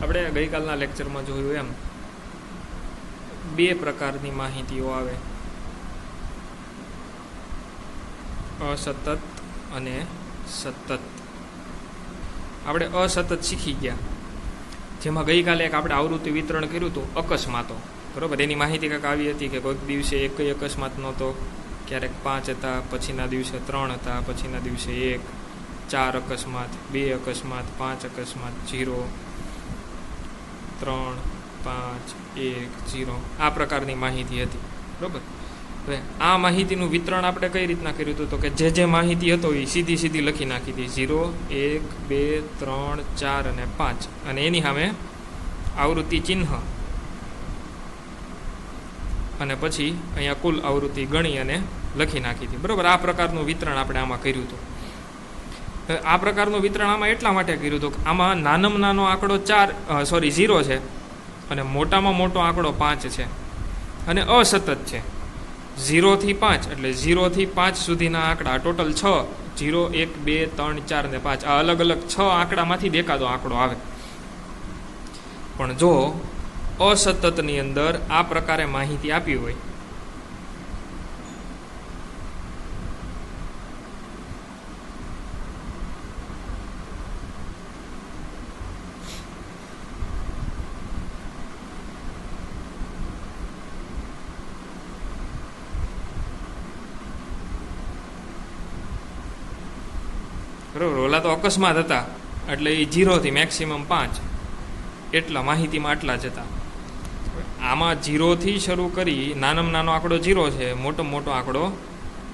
આપણે ગઈકાલના લેક્ચરમાં જોયું એમ બે પ્રકારની માહિતીઓ આવે, અસતત અને સતત. આપણે અસતત શીખી ગયા, જેમાં ગઈકાલે એક આપણે આવૃત્તિ વિતરણ કર્યું હતું અકસ્માતો. બરાબર, એની માહિતી કંઈક આવી હતી કે કોઈક દિવસે એક અકસ્માત નહોતો, ક્યારેક 5 હતા, પછીના દિવસે 3 હતા, પછીના દિવસે 1, 4 અકસ્માત, 2 અકસ્માત, 5 અકસ્માત, 0, 3, 5, 1, 0. આ પ્રકારની માહિતી હતી. બરાબર, હવે આ માહિતીનું વિતરણ આપણે કઈ રીતના કર્યું હતું? તો કે જે માહિતી હતો એ સીધી લખી નાખી હતી. 0, 1, 2, 3, 4 અને 5, અને એની સામે આવૃત્તિ ચિહ્ન, અને પછી અહીંયા કુલ આવૃત્તિ ગણી અને લખી નાખી હતી. બરાબર, આ પ્રકારનું વિતરણ આપણે આમાં કર્યું હતું. આ પ્રકારનું વિતરણ આમાં એટલા માટે કર્યું હતું કે આમાં નાનામાં નાનો આંકડો 0 છે, અને મોટામાં મોટો આંકડો 5 છે, અને અસતત છે. 0 થી 5 એટલે 0 થી 5 સુધીના આંકડા ટોટલ 6, 0, 1, 2, 3, 4 અને 5, આ અલગ અલગ 6 આંકડામાંથી એકાદો આંકડો આવે. પણ જો અસતતની અંદર આ પ્રકારે માહિતી આપી હોય, બરોબર, ઓલા તો અકસ્માત હતા એટલે એ 0 થી મેક્સિમમ 5, એટલા માહિતીમાં આટલા જ હતા. આમાં 0 થી શરૂ કરી નાનામાં નાનો આંકડો 0 છે, મોટામાં મોટો આંકડો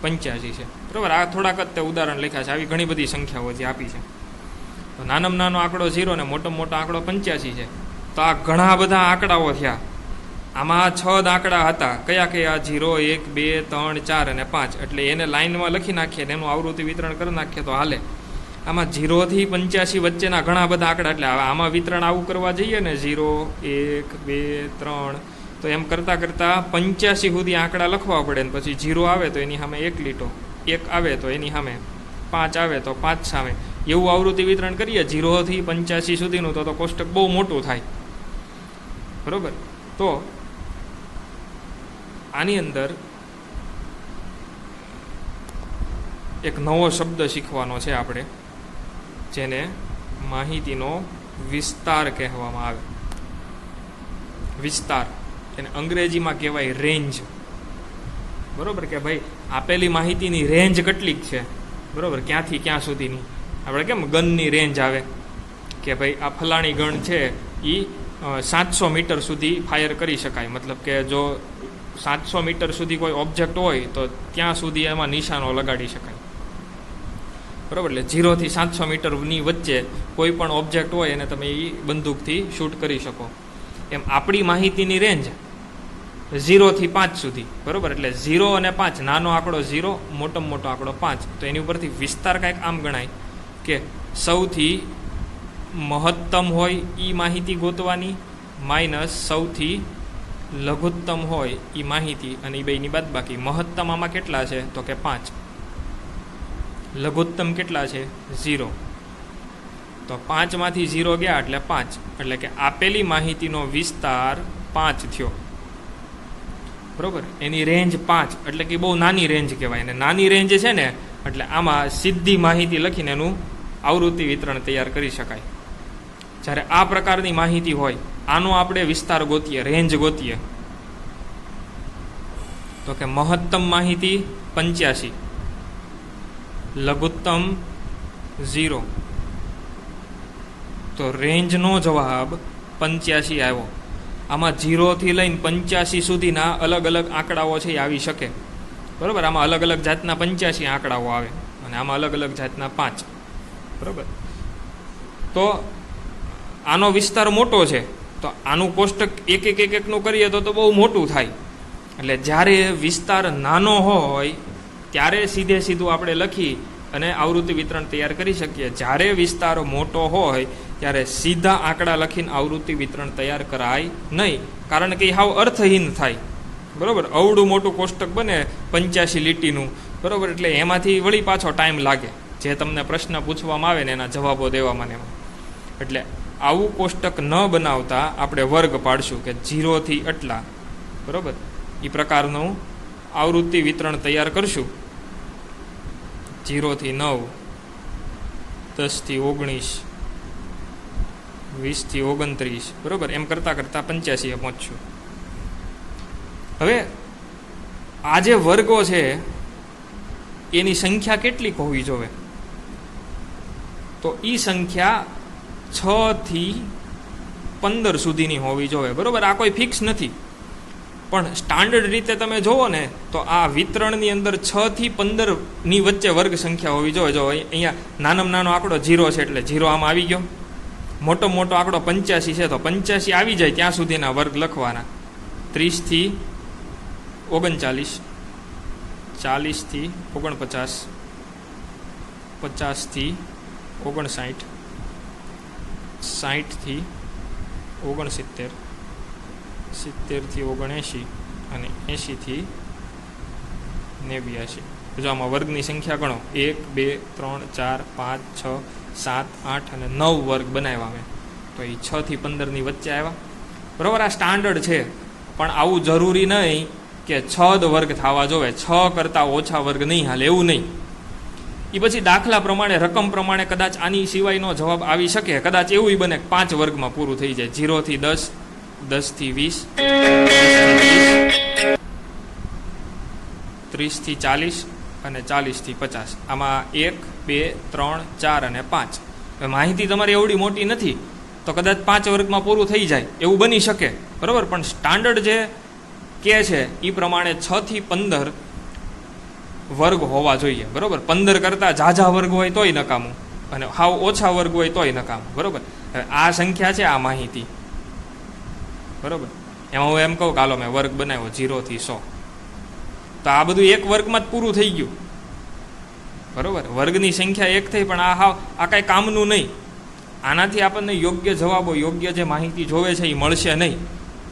85 છે. બરાબર, આ થોડાક જ તે ઉદાહરણ લખ્યા છે, આવી ઘણી બધી સંખ્યાઓ જે આપી છે. તો નાનામાં નાનો આંકડો 0 ને મોટામાં મોટો આંકડો 85 છે. તો આ ઘણા બધા આંકડાઓ થયા. આમાં 6 આંકડા હતા. કયા કયા? 0, 1, 2, 3, 4 અને 5. એટલે એને લાઈનમાં લખી નાખીએ ને એનું આવૃત્તિ વિતરણ કરી નાખીએ તો હાલે. આમાં 0 થી 85 વચ્ચેના ઘણા બધા આંકડા, એટલે આમાં વિતરણ આવું કરવા જઈએ ને 0, 1, 2, 3, તો એમ કરતાં 85 સુધી આંકડા લખવા પડે. ને પછી 0 આવે તો એની સામે 1 લીટો, 1 આવે તો એની સામે 5 આવે તો 5 સામે, એવું આવૃત્તિ વિતરણ કરીએ 0 થી 85 સુધીનું, તો કોષ્ટક બહુ મોટું થાય. બરોબર, તો આની અંદર એક નવો શબ્દ શીખવાનો છે આપણે, જેને માહિતીનો વિસ્તાર કહેવામાં આવે. વિસ્તાર, એને અંગ્રેજીમાં કહેવાય રેન્જ. બરોબર, કે ભાઈ આપેલી માહિતીની રેન્જ કેટલીક છે. બરોબર, ક્યાંથી ક્યાં સુધીની. આપણે કેમ ગનની રેન્જ આવે કે ભાઈ આ ફલાણી ગન છે એ 700 મીટર સુધી ફાયર કરી શકાય. મતલબ કે જો 700 મીટર સુધી કોઈ ઓબ્જેક્ટ હોય તો ત્યાં સુધી એમાં નિશાનો લગાડી શકાય. બરાબર, એટલે 0 થી 700 મીટરની વચ્ચે કોઈ પણ ઓબ્જેક્ટ હોય એને તમે એ બંદૂકથી શૂટ કરી શકો. એમ આપણી માહિતીની રેન્જ 0 થી 5 સુધી. બરાબર, એટલે 0 અને 5, નાનો આંકડો 0, મોટામાં મોટો આંકડો 5. તો એની ઉપરથી વિસ્તાર કાંઈક આમ ગણાય કે સૌથી મહત્તમ હોય એ માહિતી ગોતવાની, માઇનસ સૌથી લઘુત્તમ હોય એ માહિતી, અને એ બેની બાદબાકી. મહત્તમ આમાં કેટલા છે? તો કે 5. લઘુત્તમ કેટલા છે? 0. તો 5 માંથી 0 ગયા એટલે 5, એટલે કે આપેલી માહિતીનો વિસ્તાર 5 થયો. બરોબર, એની રેન્જ 5, એટલે કે બહુ નાની રેન્જ કહેવાય. અને નાની રેન્જ છે ને, એટલે આમાં સીધી માહિતી લખીને એનું આવૃત્તિ વિતરણ તૈયાર કરી શકાય. જ્યારે આ પ્રકારની માહિતી હોય, આનો આપણે વિસ્તાર ગોતીએ, રેન્જ ગોતીએ, તો કે મહત્તમ માહિતી 85, લઘુત્તમ 0, તો રેન્જનો જવાબ 85 આવ્યો. આમાં 0 થી લઈને 85 સુધીના અલગ અલગ આંકડાઓ છે એ આવી શકે. બરાબર, આમાં અલગ અલગ જાતના 85 આંકડાઓ આવે, અને આમાં અલગ અલગ જાતના 5. બરાબર, તો આનો વિસ્તાર મોટો છે, તો આનું કોષ્ટક એક એકનું કરીએ તો બહુ મોટું થાય. એટલે જ્યારે વિસ્તાર નાનો હોય ત્યારે સીધું આપણે લખી અને આવૃત્તિ વિતરણ તૈયાર કરી શકીએ. જ્યારે વિસ્તાર મોટો હોય ત્યારે સીધા આંકડા લખીને આવૃત્તિ વિતરણ તૈયાર કરાય નહીં, કારણ કે એ હાવ અર્થહીન થાય. બરાબર, અવડું મોટું કોષ્ટક બને 85 લીટીનું. બરાબર, એટલે એમાંથી વળી પાછો ટાઈમ લાગે જે તમને પ્રશ્ન પૂછવામાં આવે ને એના જવાબો દેવામાં. એટલે આવું કોષ્ટક ન બનાવતા આપણે વર્ગ પાડશું કે 0 થી આટલા, બરાબર, એ પ્રકારનું આવૃત્તિ વિતરણ તૈયાર કરશું. 0 થી 9, 10 થી 19, 20 થી 29, બરાબર, એમ કરતાં કરતાં 85 પહોંચશું. હવે આ જે વર્ગો છે એની સંખ્યા કેટલીક હોવી જોઈએ? તો એ સંખ્યા 6 થી 15 સુધીની હોવી જોઈએ, બરાબર. આ કોઈ ફિક્સ નથી, પણ સ્ટાન્ડર્ડ રીતે તમે જુઓ ને તો આ વિતરણની અંદર 6 થી 15ની વચ્ચે વર્ગ સંખ્યા હોવી જોઈએ. જો અહીંયા નાનામાં નાનો આંકડો 0 છે એટલે 0 આમાં આવી ગયો. મોટો મોટો આંકડો 85 છે તો 85 આવી જાય ત્યાં સુધીના વર્ગ લખવાના. 30 થી 39, 40 થી 49, 50 થી 59, 60 થી 69, 70 થી 79 અને 80 થી 89. જો આમાં વર્ગની સંખ્યા ગણો, 1, 2, 3, 4, 5, 6, 7, 8 અને 9 વર્ગ બનાવ્યા મેં. તો એ 6 થી 15ની વચ્ચે આવ્યા, બરાબર. આ સ્ટાન્ડર્ડ છે, પણ આવું જરૂરી નહીં કે 6 જ વર્ગ થવા જોવે, 6 કરતાં ઓછા વર્ગ નહીં હાલે, એવું નહીં. એ પછી દાખલા પ્રમાણે, રકમ પ્રમાણે કદાચ આની સિવાયનો જવાબ આવી શકે. કદાચ એવું બને કે 5 વર્ગમાં પૂરું થઈ જાય. 0 થી 10, 10 થી 20, 30 થી 40 અને 40 થી 50. આમાં 1, 2, 3, 4 અને 5. માહિતી તમારી એવડી મોટી નથી તો કદાચ 5 વર્ગમાં પૂરું થઈ જાય, એવું બની શકે, બરાબર. પણ સ્ટાન્ડર્ડ જે કે છે એ પ્રમાણે 6 થી 15 વર્ગ હોવા જોઈએ, બરાબર. 15 કરતાં ઝાઝા વર્ગ હોય તોય નકામું, અને હાવ ઓછા વર્ગ હોય તોય નકામું, બરાબર. હવે આ સંખ્યા છે, આ માહિતી, બરાબર. એમાં હું એમ કહું કે હાલો મેં વર્ગ બનાવ્યો 0 થી 100, તો આ બધું એક વર્ગમાં જ પૂરું થઈ ગયું, બરાબર. વર્ગની સંખ્યા એક થઈ, પણ આ કાંઈ કામનું નહીં. આનાથી આપણને યોગ્ય જવાબો, યોગ્ય જે માહિતી જોવે છે એ મળશે નહીં.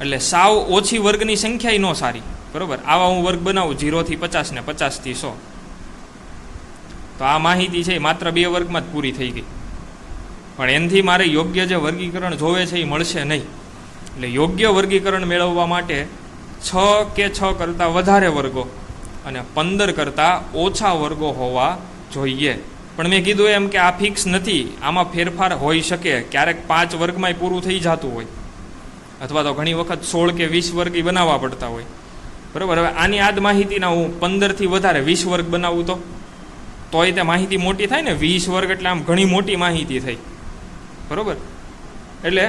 એટલે સાવ ઓછી વર્ગની સંખ્યા ન સારી, બરાબર. આવા હું વર્ગ બનાવું 0 થી 50 ને 50 થી 100, તો આ માહિતી છે એ માત્ર 2 વર્ગમાં જ પૂરી થઈ ગઈ. પણ એનાથી મારે યોગ્ય જે વર્ગીકરણ જોવે છે એ મળશે નહીં. એટલે યોગ્ય વર્ગીકરણ મેળવવા માટે 6 કે 6 કરતાં વધારે વર્ગો અને 15 કરતાં ઓછા વર્ગો હોવા જોઈએ. પણ મેં કીધું એમ કે આ ફિક્સ નથી, આમાં ફેરફાર હોઈ શકે. ક્યારેક 5 વર્ગમાંય પૂરું થઈ જતું હોય, અથવા તો ઘણી વખત 16 કે 20 વર્ગ બનાવવા પડતા હોય, બરાબર. હવે આની આ જ માહિતીના હું 15 થી વધારે 20 વર્ગ બનાવું તોય તે માહિતી મોટી થાય ને. 20 વર્ગ એટલે આમ ઘણી મોટી માહિતી થઈ, બરાબર. એટલે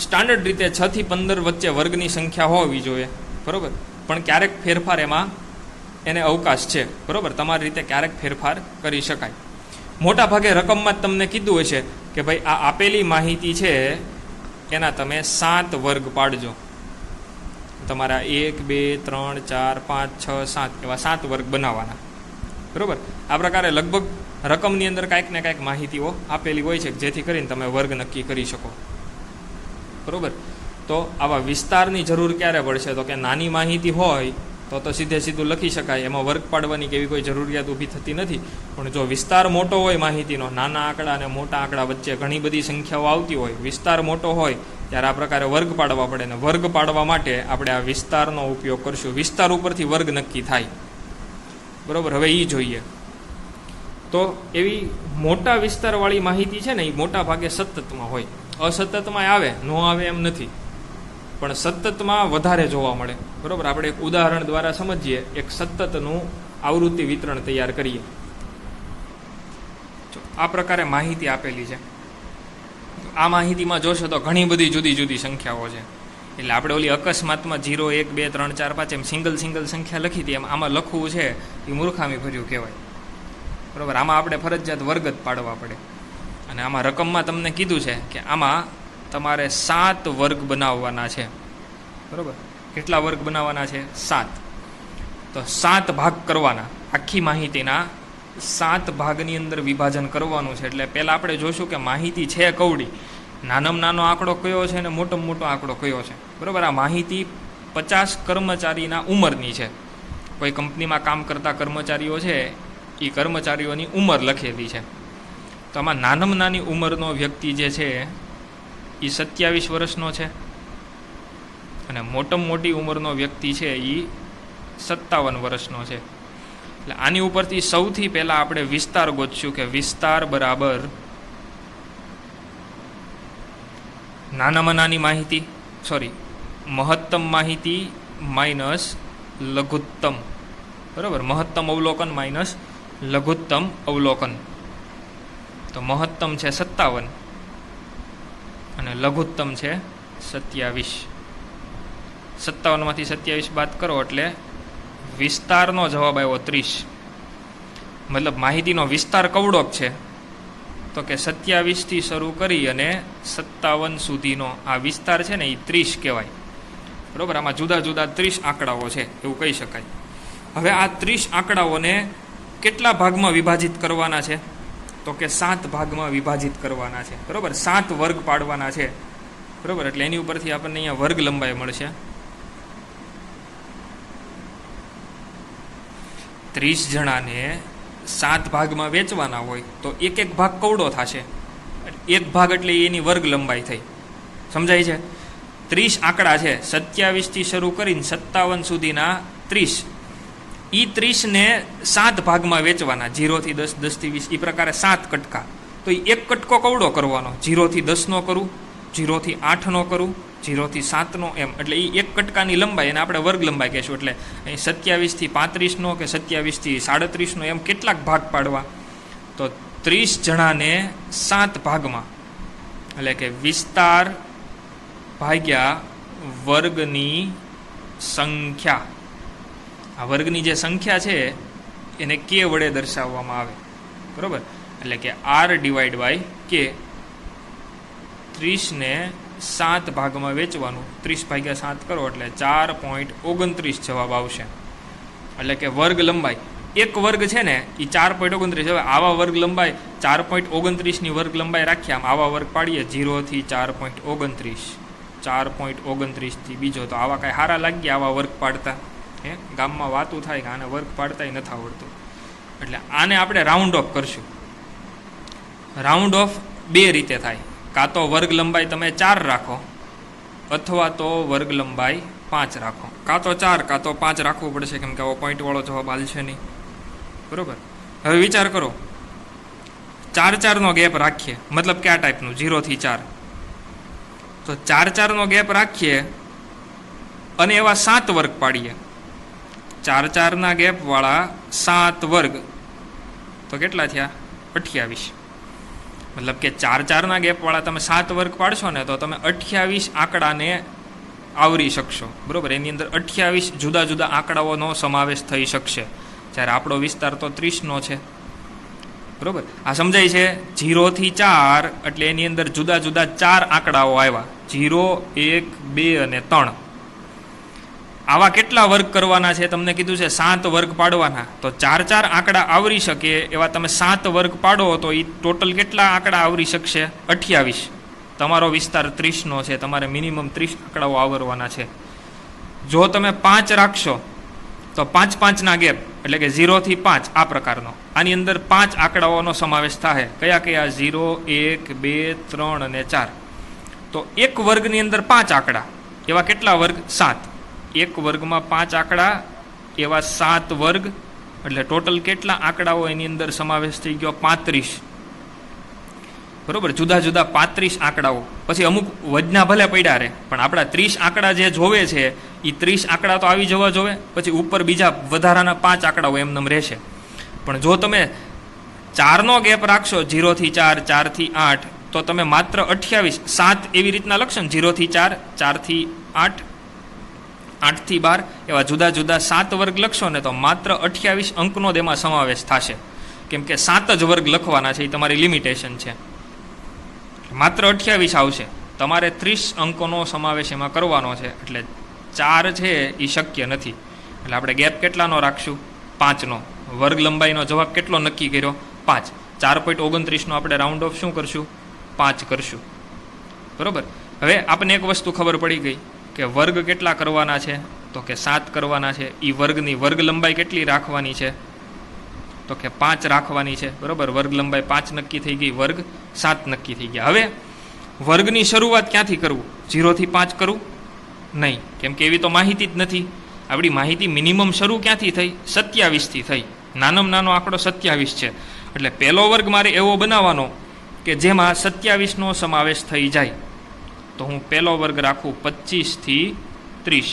સ્ટાન્ડર્ડ રીતે 6 થી 15 વચ્ચે વર્ગની સંખ્યા હોવી જોઈએ, બરાબર. પણ ક્યારેક ફેરફાર એમાં એને અવકાશ છે, બરાબર. તમારી રીતે ક્યારેક ફેરફાર કરી શકાય. મોટા ભાગે રકમમાં જ તમને કીધું હશે કે ભાઈ આ આપેલી માહિતી છે એના તમે 7 વર્ગ પાડજો. તમારા 1, 2, 3, 4, 5, 6, 7 એવા 7 વર્ગ બનાવવાના, બરાબર. આ પ્રકારે લગભગ રકમની અંદર કાંઈક ને કાંઈક માહિતીઓ આપેલી હોય છે જેથી કરીને તમે વર્ગ નક્કી કરી શકો, બરાબર. તો આવા વિસ્તારની જરૂર ક્યારે પડશે? તો કે નાની માહિતી હોય તો સીધે સીધું લખી શકાય, એમાં વર્ગ પાડવાની કે એવી કોઈ જરૂરિયાત ઊભી થતી નથી. પણ જો વિસ્તાર મોટો હોય માહિતીનો, નાના આંકડા અને મોટા આંકડા વચ્ચે ઘણી બધી સંખ્યાઓ આવતી હોય, વિસ્તાર મોટો હોય ત્યારે આ પ્રકારે વર્ગ પાડવા પડે. ને વર્ગ પાડવા માટે આપણે આ વિસ્તારનો ઉપયોગ કરશું. વિસ્તાર ઉપરથી વર્ગ નક્કી થાય, બરાબર. હવે એ જોઈએ તો એવી મોટા વિસ્તારવાળી માહિતી છે ને એ મોટા ભાગે સતતમાં હોય. અસતતમાં આવે, ન આવે એમ નથી, પણ સતતમાં વધારે જોવા મળે, બરાબર. આપણે એક ઉદાહરણ દ્વારા સમજીએ. એક સતતનું આવૃત્તિ વિતરણ તૈયાર કરીએ. આ પ્રકારે માહિતી આપેલી છે. આ માહિતીમાં જોશો તો ઘણી બધી જુદી જુદી સંખ્યાઓ છે. એટલે આપણે ઓલી અકસ્માતમાં 0, 1, 2, 3, 4, 5 એમ સિંગલ સંખ્યા લખી હતી, એમ આમાં લખવું છે એ મૂર્ખામી ભર્યું કહેવાય, બરાબર. આમાં આપણે ફરજિયાત વર્ગ જ પાડવા પડે. અને આમાં રકમમાં તમને કીધું છે કે આમાં તમારે 7 વર્ગ બનાવવાના છે, બરાબર. કેટલા વર્ગ બનાવવાના છે? 7. તો 7 ભાગ કરવાના. આખી માહિતીના 7 ભાગની અંદર વિભાજન કરવાનું છે. એટલે પહેલાં આપણે જોઈશું કે માહિતી છે કવડી, નાનામાં નાનો આંકડો કયો છે અને મોટામાં મોટો આંકડો કયો છે, બરાબર. આ માહિતી 50 કર્મચારીના ઉંમરની છે. કોઈ કંપનીમાં કામ કરતા કર્મચારીઓ છે એ કર્મચારીઓની ઉંમર લખેલી છે. તો આમાં નાનામાં નાની ઉંમરનો વ્યક્તિ જે છે એ 27 વર્ષનો છે અને મોટામાં મોટી ઉંમરનો વ્યક્તિ છે એ 57 વર્ષનો છે. એટલે આની ઉપરથી સૌથી પહેલાં આપણે વિસ્તાર ગોતશું કે વિસ્તાર બરાબર નાનામાં નાની માહિતી મહત્તમ માહિતી માઇનસ લઘુત્તમ. બરાબર, મહત્તમ અવલોકન માઇનસ લઘુત્તમ અવલોકન. તો મહત્તમ છે 57 અને લઘુત્તમ છે 27. 57માંથી 27 બાદ કરો એટલે વિસ્તારનો જવાબ આવ્યો 30. મતલબ માહિતીનો વિસ્તાર કવડોક છે તો કે 27થી શરૂ કરી અને 57 સુધીનો આ વિસ્તાર છે ને એ 30 કહેવાય. બરાબર, આમાં જુદા જુદા 30 આંકડાઓ છે એવું કહી શકાય. હવે આ 30 આંકડાઓને કેટલા ભાગમાં વિભાજિત કરવાના છે તો કે 7 ભાગમાં વિભાજિત કરવાના છે. બરાબર, 7 વર્ગ પાડવાના છે. બરાબર, એટલે એની ઉપરથી આપણને અહીંયા વર્ગ લંબાઈ મળશે. 30 જણાને 7 ભાગમાં વેચવાના હોય તો એક એક ભાગ કવડો થશે. એક ભાગ એટલે એની વર્ગ લંબાઈ થઈ. સમજાય છે? 30 આંકડા છે, 27થી શરૂ કરીને 57 સુધીના 30. એ 30ને 7 ભાગમાં વેચવાના, 0 થી 10, 10 થી 20, એ પ્રકારે 7 કટકા. તો એ એક કટકો કવડો કરવાનો, 0 થી 10 નો કરું, 0 થી 8 નો કરું, 0 થી 7 નો, એમ. એટલે એ એક કટકાની લંબાઈ એને આપણે વર્ગ લંબાઈ કહેશું. એટલે અહીં 27 થી 35 નો કે 27 થી 37 નો એમ કેટલાક ભાગ પાડવા. તો 30 જણાને 7 ભાગમાં, એટલે કે વિસ્તાર ભાગ્યા વર્ગની સંખ્યા. આ વર્ગની જે સંખ્યા છે એને કે વડે દર્શાવવામાં આવે. બરાબર, એટલે કે R ડિવાઈડ બાય કે. 30ને 7 ભાગમાં વેચવાનું, 30 ભાગ્યા 7 કરો એટલે 4.29 જવાબ આવશે. એટલે કે વર્ગ લંબાઈ, એક વર્ગ છે ને એ 4.29. હવે આવા વર્ગ લંબાઈ 4.29ની વર્ગ લંબાઈ રાખીએ, આમ આવા વર્ગ પાડીએ 0 થી 4.29, 4.29 થી બીજો. તો આવા કાંઈ સારા લાગ્યા આવા વર્ગ પાડતા? ગામમાં વાતું થાય કે આને વર્ગ પાડતા નથી આવડતું. એટલે આને આપણે રાઉન્ડ ઓફ કરશું. રાઉન્ડ ઓફ બે રીતે થાય, કાં તો વર્ગ લંબાઈ તમે 4 રાખો અથવા તો વર્ગ લંબાઈ 5 રાખો. કાં તો 4 કાં તો 5 રાખવું પડશે, કેમ કે આવો પોઈન્ટવાળો જવાબ હાલશે નહીં. બરાબર, હવે વિચાર કરો, 4-4નો ગેપ રાખીએ, મતલબ કયા ટાઈપનું? 0 થી 4. તો 4-4નો ગેપ રાખીએ અને એવા 7 વર્ગ પાડીએ. 4-4ના ગેપ વાળા 7 વર્ગ તો કેટલા થયા? 28. મતલબ કે 4-4ના ગેપ વાળા તમે 7 વર્ગ પાડશો ને તો તમે 28 આંકડાને આવરી શકશો. બરોબર, એની અંદર 28 જુદા જુદા આંકડાઓનો સમાવેશ થઈ શકશે. જ્યારે આપણો વિસ્તાર તો 30નો છે. બરોબર, આ સમજાય છે? 0 થી 4 એટલે એની અંદર જુદા જુદા 4 આંકડાઓ આવ્યા, 0, 1, 2 અને 3. આવા કેટલા વર્ગ કરવાના છે? તમને કીધું છે 7 વર્ગ પાડવાના. તો 4-4 આંકડા આવરી શકે એવા તમે 7 વર્ગ પાડો તો એ ટોટલ કેટલા આંકડા આવરી શકશે? 28. તમારો વિસ્તાર 30નો છે, તમારે મિનિમમ 30 આંકડાઓ આવરવાના છે. જો તમે 5 રાખશો તો 5-5ના ગેપ, એટલે કે 0 થી 5 આ પ્રકારનો, આની અંદર 5 આંકડાઓનો સમાવેશ થાય. કયા કયા? 0, 1, 2, 3 અને 4. તો એક વર્ગની અંદર 5 આંકડા, એવા કેટલા વર્ગ? 7. એક વર્ગમાં 5 આંકડા, એવા 7 વર્ગ, એટલે ટોટલ કેટલા આંકડાઓ એની અંદર સમાવેશ થઈ ગયો? 35. બરોબર, જુદા જુદા 35 આંકડાઓ. પછી અમુક વજના ભલે પડ્યા રહે, પણ આપણા 30 આંકડા જે જોવે છે એ 30 આંકડા તો આવી જવા જોવે. પછી ઉપર બીજા વધારાના 5 આંકડાઓ એમનેમ રહેશે. પણ જો તમે 4નો ગેપ રાખશો, 0 થી 4, 4 થી 8, તો તમે માત્ર 28, 7 એવી રીતના લખશો ને, 0 થી 4, 4 થી 8, 8 થી 12, એવા જુદા જુદા 7 વર્ગ લખશો ને તો માત્ર 28 અંકનો જ એમાં સમાવેશ થશે. કેમ કે 7 જ વર્ગ લખવાના છે, એ તમારી લિમિટેશન છે. માત્ર 28 આવશે. તમારે 30 અંકોનો સમાવેશ એમાં કરવાનો છે, એટલે 4 છે એ શક્ય નથી. એટલે આપણે ગેપ કેટલાનો રાખશું? 5નો. વર્ગ લંબાઈનો જવાબ કેટલો નક્કી કર્યો? 5. 4.29નો આપણે રાઉન્ડ ઓફ શું કરશું? 5 કરશું. બરોબર, હવે આપણને એક વસ્તુ ખબર પડી ગઈ કે વર્ગ કેટલા કરવાના છે? તો કે 7 કરવાના છે. એ વર્ગની વર્ગ લંબાઈ કેટલી રાખવાની છે? તો કે 5 રાખવાની છે. બરોબર, વર્ગ લંબાઈ 5 નક્કી થઈ ગઈ, વર્ગ 7 નક્કી થઈ ગયા. હવે વર્ગની શરૂઆત ક્યાંથી કરવું? 0 થી 5 કરવું નહીં, કેમ કે એવી તો માહિતી જ નથી. આપણી માહિતી મિનિમમ શરૂ ક્યાંથી થઈ? 27થી થઈ. નાનામાં નાનો આંકડો 27 છે. એટલે પહેલો વર્ગ મારે એવો બનાવવાનો કે જેમાં 27નો સમાવેશ થઈ જાય. તો હું પહેલો વર્ગ રાખું 25 થી 30.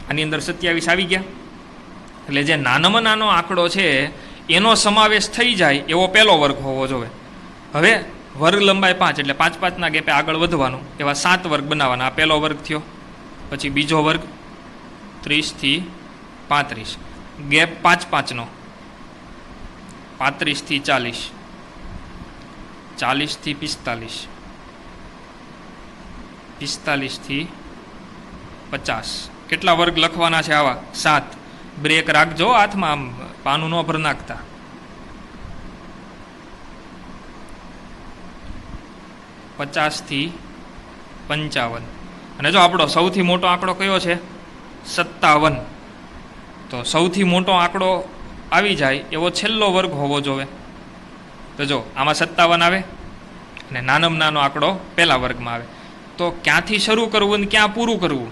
આની અંદર 27 આવી ગયા. એટલે જે નાનામાં નાનો આંકડો છે એનો સમાવેશ થઈ જાય એવો પહેલો વર્ગ હોવો જોઈએ. હવે વર્ગ લંબાઈ 5 એટલે 5-5ના ગેપે આગળ વધવાનું. એવા 7 વર્ગ બનાવવાના. આ પહેલો વર્ગ થયો. પછી બીજો વર્ગ 30 થી 35, ગેપ 5-5નો. 35 થી 40, 40 થી 45, 45 થી 50. કેટલા વર્ગ લખવાના છે આવા? 7. બ્રેક રાખજો હાથમાં, આમ પાનું ન ભર નાખતા. 50 થી 55. અને જો આપણો સૌથી મોટો આંકડો કયો છે? 57. તો સૌથી મોટો આંકડો આવી જાય એવો છેલ્લો વર્ગ હોવો જોઈએ. તો જો આમાં 57 આવે અને નાનામાં નાનો આંકડો પહેલા વર્ગમાં આવે. તો ક્યાંથી શરૂ કરવું અને ક્યાં પૂરું કરવું?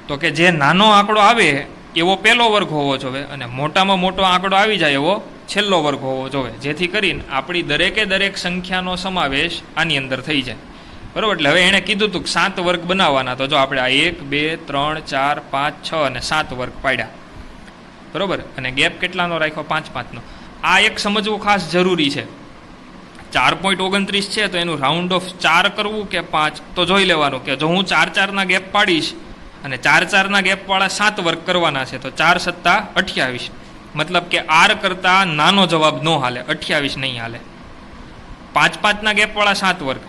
તો કે જે નાનો આંકડો આવે એવો પહેલો વર્ગ હોવો જોઈએ અને મોટામાં મોટો આંકડો આવી જાય એવો છેલ્લો વર્ગ હોવો જોઈએ, જેથી કરીને આપણી દરેકે દરેક સંખ્યાનો સમાવેશ આની અંદર થઈ જાય. બરાબર? એટલે હવે એણે કીધું હતું કે 7 વર્ગ બનાવવાના. તો જો આપણે આ 1, 2, 3, 4, 5, 6 અને 7 વર્ગ પાડ્યા. બરાબર? અને ગેપ કેટલાનો રાખ્યો? 5-5નો. આ એક સમજવું ખાસ જરૂરી છે. 4.29 છે તો એનું રાઉન્ડ ઓફ 4 કરવું કે 5? તો જોઈ લેવાનું કે જો હું 4-4ના ગેપ પાડીશ અને 4-4ના ગેપવાળા 7 વર્ગ કરવાના છે તો 4 + 28. મતલબ કે R કરતાં નાનો જવાબ ન હાલે, 28 નહીં હાલે. 5-5ના ગેપવાળા 7 વર્ગ.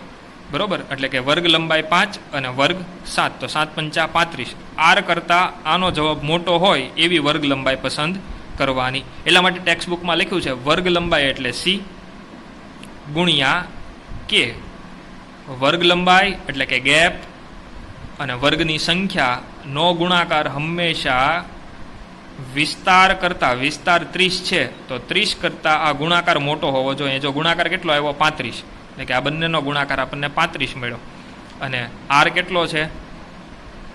બરાબર? એટલે કે વર્ગ લંબાઈ 5 અને વર્ગ 7, તો 7×5 = 35. R કરતાં આનો જવાબ મોટો હોય એવી વર્ગ લંબાઈ પસંદ કરવાની. એટલા માટે ટેક્સ્ટબુકમાં લખ્યું છે વર્ગ લંબાઈ એટલે C ગુણ્યા K. વર્ગ લંબાઈ એટલે કે ગેપ અને વર્ગની સંખ્યાનો ગુણાકાર હંમેશા વિસ્તાર કરતાં, વિસ્તાર 30 છે તો 30 કરતાં આ ગુણાકાર મોટો હોવો જોઈએ. જો ગુણાકાર કેટલો આવ્યો? 35. એટલે કે આ બંનેનો ગુણાકાર આપણને 35 મળ્યો. અને R કેટલો છે?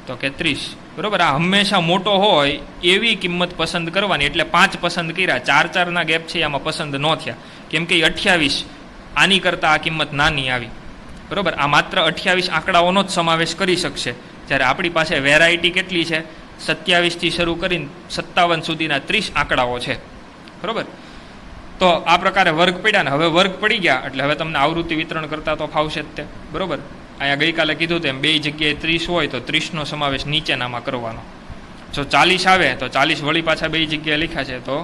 તો કે 30. બરાબર? આ હંમેશા મોટો હોય એવી કિંમત પસંદ કરવાની. એટલે 5 પસંદ કર્યા. 4-4ના ગેપ છે આમાં પસંદ ન થયા, કેમ કે 28 આની કરતાં આ કિંમત નાની આવી. બરાબર? આ માત્ર 28 આંકડાઓનો જ સમાવેશ કરી શકશે. જ્યારે આપણી પાસે વેરાયટી કેટલી છે? 27થી શરૂ કરીને 57 સુધીના 30 આંકડાઓ છે. બરાબર? તો આ પ્રકારે વર્ગ પડ્યા ને હવે વર્ગ પડી ગયા એટલે હવે તમને આવૃત્તિ વિતરણ કરતા તો ફાવશે જ તે. બરાબર? અહીંયા ગઈકાલે કીધું તેમ બે જગ્યાએ 30 હોય તો 30નો સમાવેશ નીચેનામાં કરવાનો. જો 40 આવે તો 40 વળી પાછા બે જગ્યાએ લખ્યા છે તો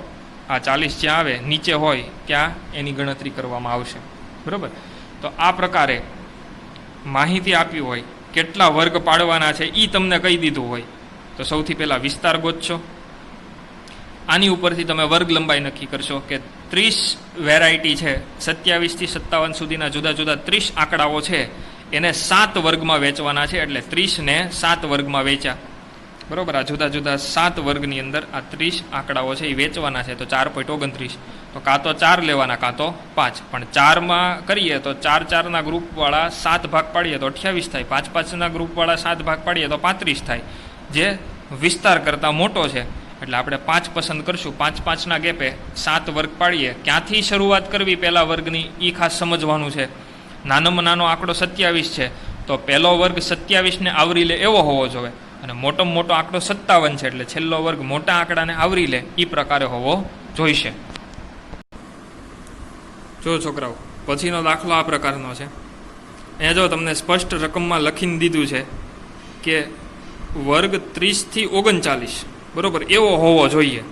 આ 40 જ્યાં આવે નીચે હોય ત્યાં એની ગણતરી કરવામાં આવશે. બરાબર? તો આ પ્રકારે માહિતી આપી હોય, કેટલા વર્ગ પાડવાના છે એ તમને કહી દીધું હોય તો સૌથી પહેલાં વિસ્તાર ગોતશો. આની ઉપરથી તમે વર્ગ લંબાઈ નક્કી કરશો કે 30 વેરાયટી છે, 27થી 57 સુધીના જુદા જુદા 30 આંકડાઓ છે, એને 7 વર્ગમાં વેચવાના છે. એટલે 30ને 7 વર્ગમાં વેચ્યા. બરાબર? આ જુદા જુદા 7 વર્ગની અંદર આ 30 આંકડાઓ છે એ વેચવાના છે. તો 4.29. તો કાં તો 4 લેવાના કાં તો 5. પણ 4માં કરીએ તો 4-4ના ગ્રુપવાળા 7 ભાગ પાડીએ તો 28 થાય. 5-5ના ગ્રુપવાળા 7 ભાગ પાડીએ તો 35 થાય, જે વિસ્તાર કરતાં મોટો છે. એટલે આપણે 5 પસંદ કરશું. 5-5ના ગેપે 7 વર્ગ પાડીએ. ક્યાંથી શરૂઆત કરવી પહેલા વર્ગની એ ખાસ સમજવાનું છે. નાનામાં નાનો આંકડો 27 છે તો પહેલો વર્ગ 27ને આવરી લે એવો હોવો જોઈએ અને મોટામાં મોટો આંકડો 57 છે એટલે છેલ્લો વર્ગ મોટા આંકડાને આવરી લે એ પ્રકારે હોવો જોઈશે. જો છોકરાઓ, પછીનો દાખલો આ પ્રકારનો છે. અહીંયા જો તમને સ્પષ્ટ રકમમાં લખીને દીધું છે કે વર્ગ 30થી 39 બરાબર એવો હોવો જોઈએ.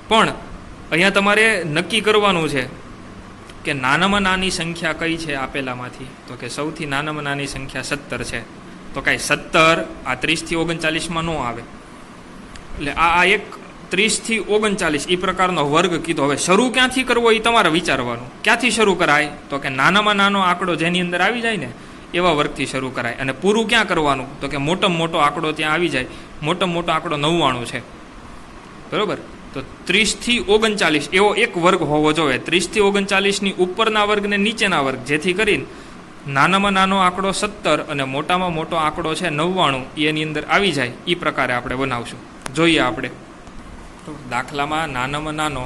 પણ અહીંયા તમારે નક્કી કરવાનું છે કે નાનામાં નાની સંખ્યા કઈ છે આપેલામાંથી. તો કે સૌથી નાનામાં નાની સંખ્યા 17 છે. તો કાંઈ 17 આ 30થી 39માં ન આવે. એટલે આ એક 30થી 39 એ પ્રકારનો વર્ગ કીધો. હવે શરૂ ક્યાંથી કરવો એ તમારે વિચારવાનું. ક્યાંથી શરૂ કરાય? તો કે નાનામાં નાનો આંકડો જેની અંદર આવી જાય ને એવા વર્ગથી શરૂ કરાય. અને પૂરું ક્યાં કરવાનું? તો કે મોટામાં મોટો આંકડો ત્યાં આવી જાય. મોટામાં મોટો આંકડો 99 છે. બરાબર? તો 30થી 39 એવો એક વર્ગ હોવો જોઈએ. 30થી 39ની ઉપરના વર્ગ ને નીચેના વર્ગ, જેથી કરીને નાનામાં નાનો આંકડો 17 અને મોટામાં મોટો આંકડો છે 99 એની અંદર આવી જાય એ પ્રકારે આપણે બનાવશું. જોઈએ આપણે તો દાખલામાં નાનામાં નાનો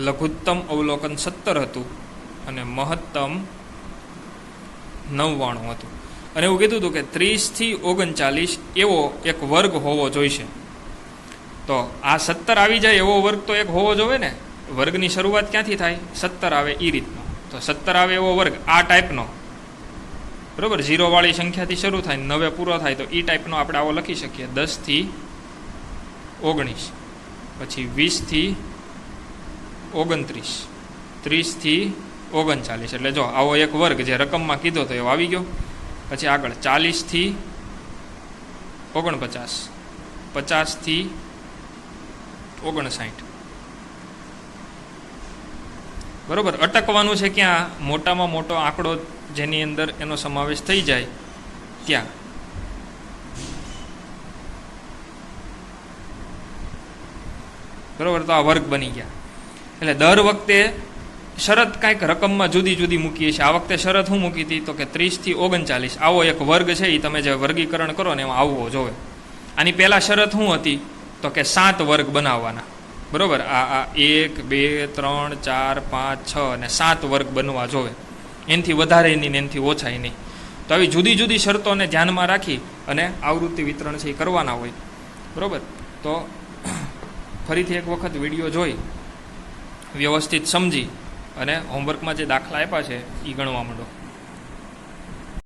લઘુત્તમ અવલોકન 17 હતું અને મહત્તમ 99 હતું. અને એવું કીધું હતું કે 30 થી 39 એવો એક વર્ગ હોવો જોઈશે. તો આ 17 આવી જાય એવો વર્ગ તો એક હોવો જોઈએ ને. વર્ગની શરૂઆત ક્યાંથી થાય? 17 આવે એ રીતનો. તો 17 આવે એવો વર્ગ આ ટાઈપનો, બરાબર, 0 વાળી સંખ્યાથી શરૂ થાય 9 પૂરો થાય, તો એ ટાઈપનો આપણે આવો લખી શકીએ. 10 થી 19, પછી 20 થી 29, 30 થી 39. એટલે જો આવો એક વર્ગ જે રકમમાં કીધો તો એવો આવી ગયો. પછી આગળ 40 થી 49, 50 થી 59. બરોબર. અટકવાનું છે ક્યાં? મોટામાં મોટો આંકડો જેની અંદર એનો સમાવેશ થઈ જાય ત્યાં. બરોબર. તો આ વર્ગ બની ગયા. એટલે દર વખતે શરત કાંઈક રકમમાં જુદી જુદી મૂકીએ છીએ. આ વખતે શરત શું મૂકી હતી? તો કે 30 થી 39 આવો એક વર્ગ છે એ તમે જે વર્ગીકરણ કરો ને એમાં આવવો જોઈએ. આની પહેલા શરત શું હતી? તો કે 7 વર્ગ બનાવવાના. બરોબર. આ 1, 2, 3, 4, 5, 6 અને 7 વર્ગ બનવા જોવે. એનાથી વધારે નહીં ને એનાથી ઓછા નહીં. તો આવી જુદી જુદી શરતોને ધ્યાનમાં રાખી અને આવૃત્તિ વિતરણ છે એ કરવાના હોય. બરોબર. તો ફરીથી એક વખત વિડીયો જોઈ વ્યવસ્થિત સમજી અને હોમવર્કમાં જે દાખલા આપ્યા છે એ ગણવા માંડો.